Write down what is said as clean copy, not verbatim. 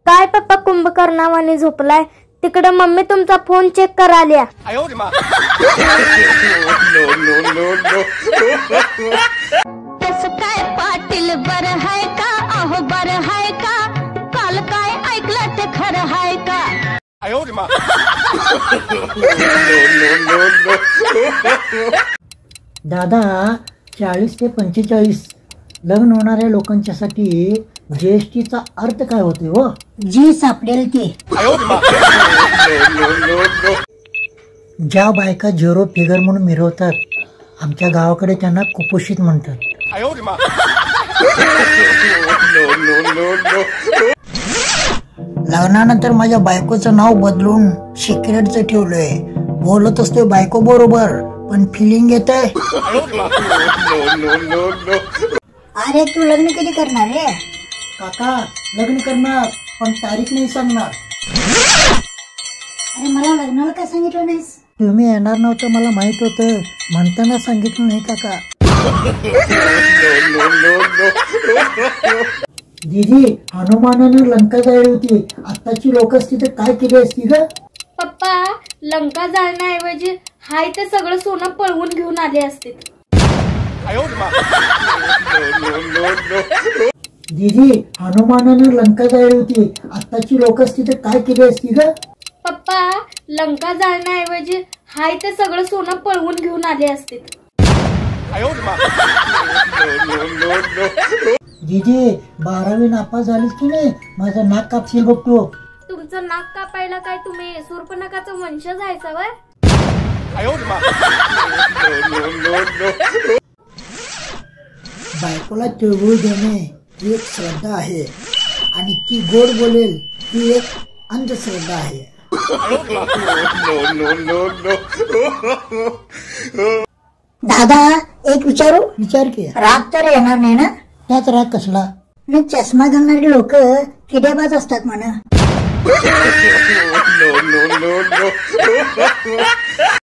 काय पप्पा कुंभकर्णावाने झोपलाय? तिकडे मम्मी तुमचा फोन चेक करायला. तसं काय पाटील बर हाय का? अहो बर हाय का? काल काय ऐकलं ते खरं हाय का? दादा 40 ते 45 लग्न होणाऱ्या लोकांच्यासाठी जीएसटीचा अर्थ काय होते हो? जी सापडेल ते. ज्या बायका झिरो फिगर म्हणून मिरवतात, आमच्या गावाकडे त्यांना कुपोषित म्हणतात. लग्नानंतर माझ्या बायकोचं नाव बदलून सिक्रेटचं ठेवलंय. बोलत असतोय बायको बरोबर, पण फिलिंग येत आहे. अरे तू लग्न कधी करणार रे? काका लग्न करणार, पण तारीख नाही सांगणार. अरे मला लग्नाला काय सांगितलं नाहीस? तुम्ही येणार नव्हतं मला माहित होतं, म्हणताना सांगितलं नाही काका. दीदी, हनुमानानं लंका जाळली होती, आताची लोक तिथे काय केली असती ग? पप्पा, लंका जाळण्याऐवजी हाय ते सगळं सोनं पळवून घेऊन आले असते. दीदी, हनुमानानं लंका जाळली होती, आताची लोक तिथे काय केली असती ग? पप्पा, लंका जाळण्याऐवजी हाय ते सगळं सोनं पळवून घेऊन आले असते. दीदी, 12वी नापास झालीस की नाही? माझं नाक कापशील बघतो. तुमचं नाक कापायला काय तुम्ही शूर्पणखाचं वंशज आहे सवय? बायकोला तिळगुळ देणे ही एक श्रद्धा आहे, आणि ती गोड बोलेल ही एक अंधश्रद्धा आहे. दादा एक विचारू? विचार की. राग तर येणार नाही ना? त्यात राग कसला? मी चष्मा घालणारी लोक किडेबाज असतात म्हणा.